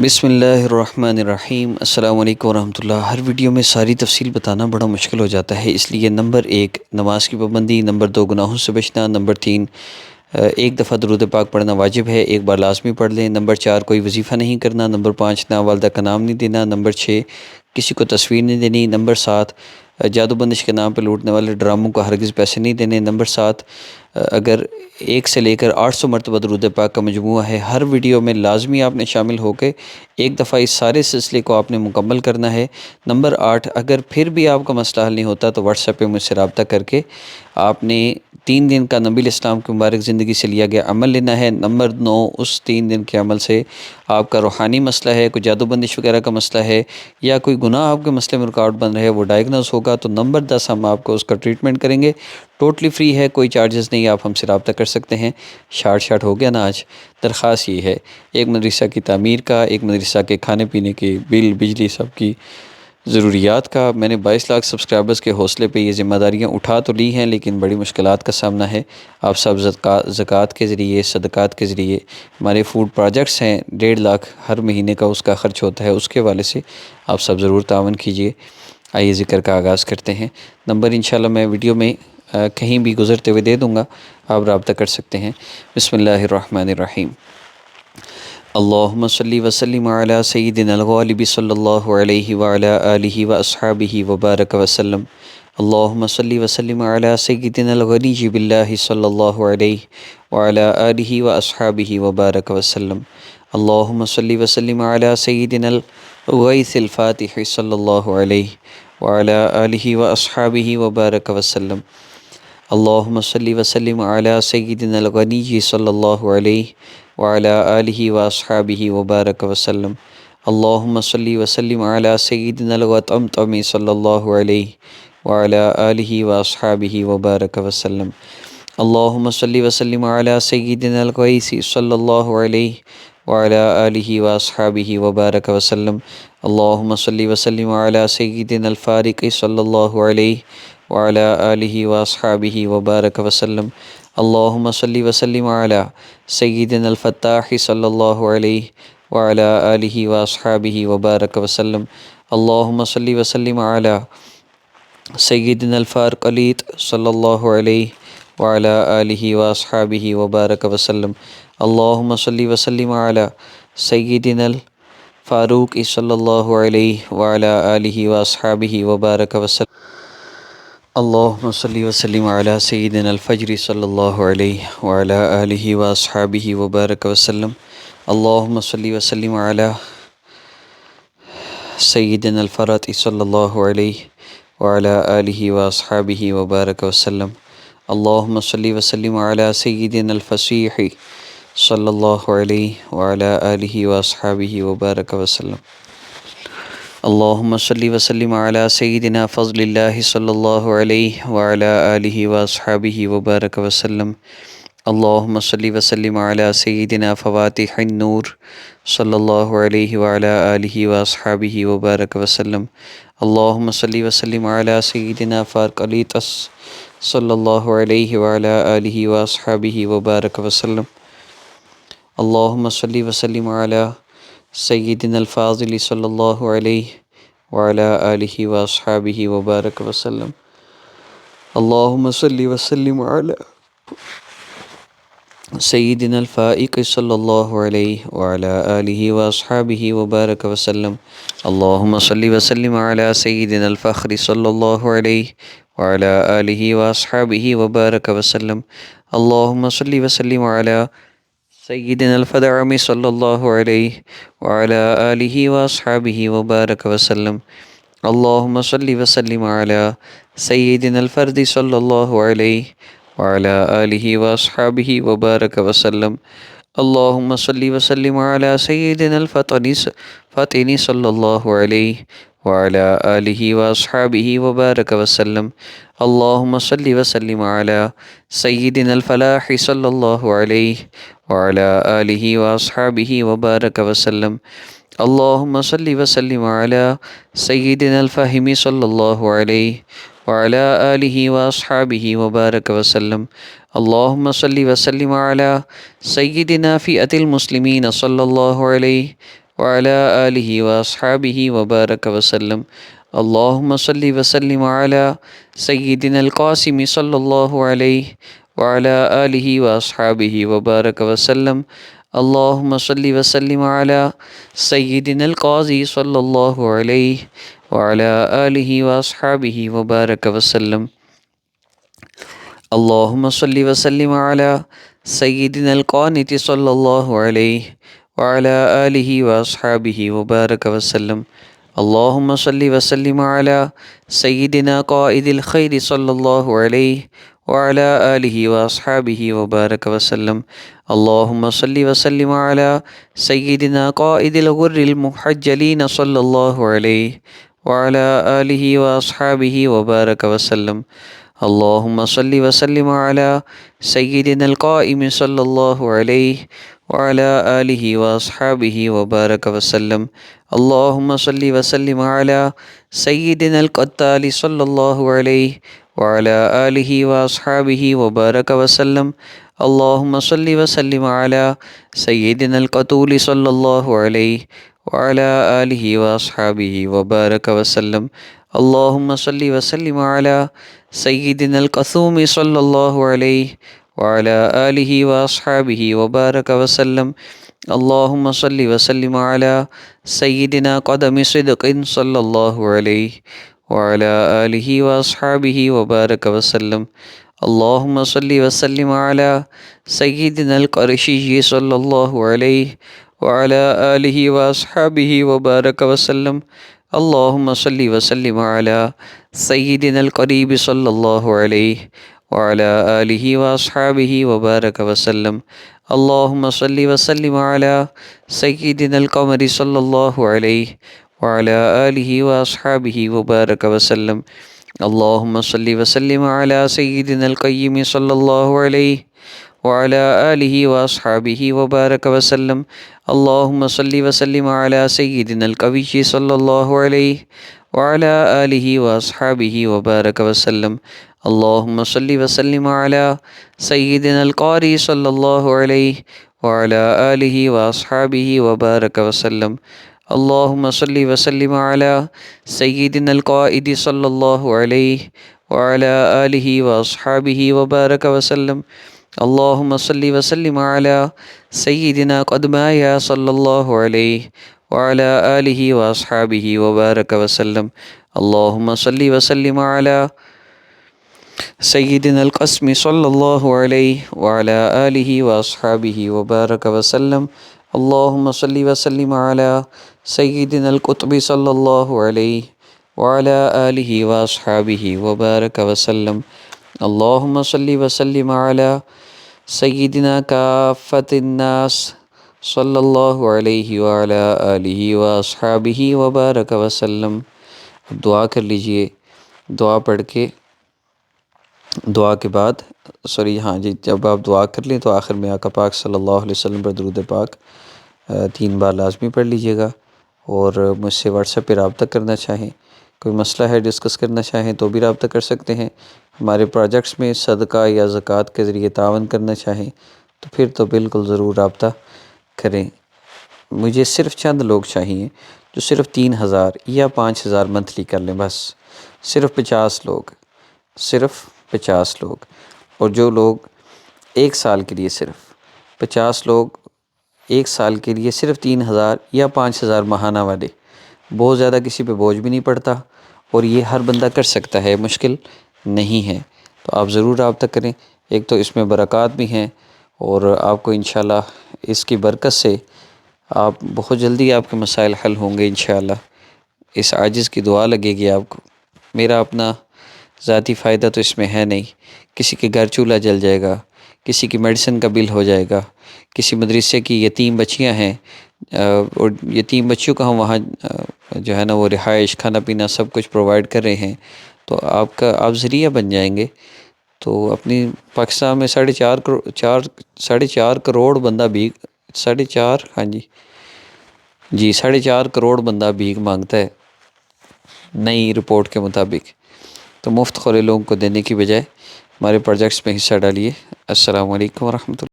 بسم اللہ الرحمن الرحیم۔ السلام علیکم ورحمۃ اللہ۔ ہر ویڈیو میں ساری تفصیل بتانا بڑا مشکل ہو جاتا ہے، اس لیے نمبر 1 نماز کی پابندی، نمبر 2 گناہوں سے بچنا، نمبر 3 ایک دفعہ درود پاک پڑھنا واجب ہے، ایک بار لازمی پڑھ لیں، نمبر 4 کوئی وظیفہ نہیں کرنا، نمبر 5 ناوالدہ کا نام نہیں دینا، نمبر 6 کسی کو تصویر نہیں دینی، نمبر 7 جادو بندش کے نام پہ لوٹنے والے ڈراموں کو ہرگز پیسے نہیں دینے، نمبر 7 اگر 1 سے لے کر 800 مرتبہ درود پاک کا مجموعہ ہے، ہر ویڈیو میں لازمی آپ نے شامل ہو کے ایک دفعہ اس سارے سلسلے کو آپ نے مکمل کرنا ہے۔ نمبر 8 اگر پھر بھی آپ کا مسئلہ حل نہیں ہوتا تو واٹس ایپ پہ مجھ سے رابطہ کر کے آپ نے 3 دن کا نبی الاسلام کی مبارک زندگی سے لیا گیا عمل لینا ہے۔ نمبر 9 اس 3 دن کے عمل سے آپ کا روحانی مسئلہ ہے، کوئی جادو بندش وغیرہ کا مسئلہ ہے یا کوئی گناہ آپ کے مسئلے میں رکاوٹ بن رہا ہے، وہ ڈائگنوز ہوگا تو نمبر 10 ہم آپ کو اس کا ٹریٹمنٹ کریں گے، ٹوٹلی فری ہے، کوئی چارجز نہیں، آپ ہم سے رابطہ کر سکتے ہیں۔ شارٹ ہو گیا نا آج؟ درخواست یہ ہے، ایک مدرسہ کی تعمیر کا، ایک مدرسہ کے کھانے پینے کے بل، بجلی، سب کی ضروریات کا، میں نے 22 لاکھ سبسکرائبرز کے حوصلے پہ یہ ذمہ داریاں اٹھا تو لی ہیں، لیکن بڑی مشکلات کا سامنا ہے۔ آپ سب زکوٰۃ کے ذریعے، صدقات کے ذریعے، ہمارے فوڈ پروجیکٹس ہیں، 1.5 لاکھ ہر مہینے کا اس کا خرچ ہوتا ہے، اس کے حوالے سے آپ سب ضرور تعاون کیجیے۔ آئیے ذکر کا آغاز کرتے ہیں۔ نمبر انشاءاللہ میں ویڈیو میں کہیں بھی گزرتے ہوئے دے دوں گا، آپ رابطہ کر سکتے ہیں۔ بسم اللہ الرحمن الرحیم۔ اللہم صلی وسلم علی سیدنا الغالب صلی اللہ علیہ وعلی آلہ واصحابہ وبارک وسلم۔ اللہم صلی وسلم علی سیدنا الغنی باللہ صلی اللہ علیہ وعلی آلہ واصحابہ وبارک وسلم۔ اللہم صلی وسلم علی سیدنا الغیث الفاتح صلی اللہ علیہ وعلی آلہ واصحابہ وبارک وسلم۔ اللہم صلی وسلم علی سیدنا الغنی صلی اللہ علیہ وعلی آلہ واصحابہ وبارک وسلم۔ اللہم صلی وسلم علی سیدنا الغطمطم صلی اللہ علیہ وعلی آلہ واصحابہ وبارک وسلم۔ اللہم صلی وسلم علی سیدنا القیس صلی اللہ علیہ وعلی آلہ واصحابہ وبارک وسلم۔ اللہم صلی وسلم علی سیدنا الفارق صلی اللہ علیہ وعلی آلہ واصحابہ وبارک وسلم۔ اللہم صلی وسلم علی سیدنا الفتاح صلی اللہ علیہ وعلی آلہ واصحابہ وبارک وسلم۔ اللہم صلی وسلم علی سیدنا الفارقلیط صلی اللہ علیہ وعلی آلہ واصحابہ وبارک وسلم۔ اللہم صلی وسلم علی سیدنا الفاروق صلی اللہ علیہ وعلی آلہ واصحابہ وبارک وسلم۔ اللہم صلی وسلم علی سیدنا الفجر صلی اللہ علیہ وعلی آلہ واصحابہ وبارک وسلم۔ اللہم صلی وسلم علی سیدنا الفرات صلی اللہ علیہ وعلی آلہ واصحابہ وبارک وسلم۔ اللہم صلی وسلم علی سیدنا الفصیح صلی اللہ علیہ وعلی آلہ واصحابہ وبارک وسلم۔ اللہم صلی وسلم علی سیدنا فضل اللہ صلی اللہ علیہ وعلی آلہ واصحابہ وبارک وسلم۔ اللہم صلی وسلم علی سیدنا فواتح النور صلی اللہ علیہ وعلی آلہ واصحابہ وبارک وسلم۔ اللہم صلی وسلم علی سیدنا فارقلیط صلی اللہ علیہ وعلی آلہ واصحابہ وبارک وسلم۔ اللہم صلی وسلم علی سیدنا الفاضل صلی اللہ علیہ وعلی آلہ واصحابہ وبارک وسلم۔ اللہم صلی وسلم علی سیدنا الفائق صلی اللہ علیہ وعلی آلہ واصحابہ وبارک وسلم۔ اللہم صلی وسلم علی سیدنا الفخر صلی اللہ علیہ وعلی آلہ واصحابہ وبارک وسلم۔ اللہم صلی وسلم علی سیدنا الفدعم صلی اللہ علیہ وعلی آلہ واصحابہ وبارک وسلم۔ اللہم صلی وسلم علی سیدنا الفرد صلی اللہ علیہ وعلی آلہ واصحابہ وبارک وسلم۔ اللہم صلی وسلم علی سیدنا الفطن صلی اللہ علیہ وعلی آلہ واصحابہ وبارک وسلم۔ اللہم صلی وسلم علی سیدنا الفلاح صلی اللہ علیہ وعلی آلہ واصحابہ وبارک وسلم۔ اللہم صلی وسلم علی سیدنا الفہم صلی اللہ علیہ وعلی آلہ واصحابہ وبارک وسلم۔ اللہم صلی وسلم علی سیدنا فئۃ المسلمین صلی اللہ علیہ وعلى آله وأصحابه وبارك وسلم. اللهم صل وسلم على سيدنا القاسم صلى الله عليه وعلى آله وأصحابه وبارك وسلم. اللهم صل وسلم على سيدنا القاضي صلى الله عليه وعلى آله وأصحابه وبارك وسلم. اللهم صل وسلم على سيدنا القانت صلى الله عليه وعلى آله وأصحابه وبارك وسلم. اللهم صل وسلم على سيدنا قائد الخير صلى الله عليه وعلى آله وأصحابه وبارك وسلم. اللهم صل وسلم على سيدنا قائد الغر المحجلين صلى الله عليه وعلى آله وأصحابه وبارك وسلم. اللهم صل وسلم على سيدنا القائم صلى الله عليه وعلى آله وأصحابه وبارك وسلم. اللهم صل وسلم على سيدنا القتال صلى الله عليه وعلى آله وأصحابه وبارك وسلم. اللهم صل وسلم على سيدنا القتول صلى الله عليه وعلى آله وأصحابه وبارك وسلم. اللهم صل وسلم على سيدنا القثوم صلى الله عليه وعلى آله وأصحابه وبارك وسلم. اللهم صل وسلم على سيدنا قدم صدق صلى الله عليه وعلى آله وأصحابه وبارك وسلم. اللهم صل وسلم على سيدنا القرشي صلى الله عليه وعلى آله وأصحابه وبارك وسلم. اللهم صل وسلم على سيدنا القريب صلى الله عليه وعلى آله وأصحابه وبارك وسلم. اللهم صل وسلم على سيدنا القمر صلى الله عليه وعلى آله وأصحابه وبارك وسلم. اللهم صل وسلم على سيدنا القيم صلى الله عليه وعلى آله وأصحابه وبارك وسلم. اللهم صل وسلم على سيدنا القوي صلى الله عليه وعلى آله وأصحابه وبارك وسلم. اللهم صل وسلم على سيدنا القاري صلى الله عليه وعلى آله وأصحابه وبارك وسلم. اللهم صل وسلم على سيدنا القائد صلى الله عليه وعلى آله وأصحابه وبارك وسلم. اللهم صل وسلم على سيدنا قدمايا صلى الله عليه وعلى آله وأصحابه وبارك وسلم. اللهم صل وسلم على سيدنا القسم صلى الله عليه وعلى آله وأصحابه وبارك وسلم. اللهم صل وسلم على سيدنا القطب صلى الله عليه وعلى آله وأصحابه وبارك وسلم. اللهم صل وسلم على سيدنا كافة الناس صلى الله عليه وعلى آله وأصحابه وبارك وسلم. دعا کر لیجئے. دعا پڑھ کے دعا کے بعد جی جب آپ دعا کر لیں تو آخر میں آقا پاک صلی اللہ علیہ وسلم پر درود پاک 3 بار لازمی پڑھ لیجئے گا. اور مجھ سے واٹس ایپ پہ رابطہ کرنا چاہیں، کوئی مسئلہ ہے ڈسکس کرنا چاہیں تو بھی رابطہ کر سکتے ہیں. ہمارے پروجیکٹس میں صدقہ یا زکوٰۃ کے ذریعے تعاون کرنا چاہیں تو پھر تو بالکل ضرور رابطہ کریں. مجھے صرف چند لوگ چاہیے جو صرف 3,000 یا 5,000 منتھلی کر لیں، بس صرف 50 لوگ، صرف 50 لوگ. اور جو لوگ 1 سال کے لیے، صرف 50 لوگ 1 سال کے لیے صرف 3,000 یا 5,000 ماہانہ والے. بہت زیادہ کسی پہ بوجھ بھی نہیں پڑتا اور یہ ہر بندہ کر سکتا ہے، مشکل نہیں ہے. تو آپ ضرور رابطہ کریں. ایک تو اس میں برکات بھی ہیں اور آپ کو انشاءاللہ اس کی برکت سے آپ بہت جلدی آپ کے مسائل حل ہوں گے انشاءاللہ. اس عاجز کی دعا لگے گی آپ کو. میرا اپنا ذاتی فائدہ تو اس میں ہے نہیں. کسی کے گھر چولہا جل جائے گا، کسی کی میڈیسن کا بل ہو جائے گا، کسی مدرسے کی یتیم بچیاں ہیں اور یتیم بچیوں کا ہم وہاں جو ہے نا وہ رہائش، کھانا پینا سب کچھ پرووائڈ کر رہے ہیں. تو آپ ذریعہ بن جائیں گے. تو اپنی پاکستان میں 4.5 کروڑ بندہ بھیک 4.5 کروڑ بندہ بھیک مانگتا ہے نئی رپورٹ کے مطابق. تو مفت خورے لوگوں کو دینے کی بجائے ہمارے پروجیکٹس میں حصہ ڈالیے. السلام علیکم ورحمۃ اللہ.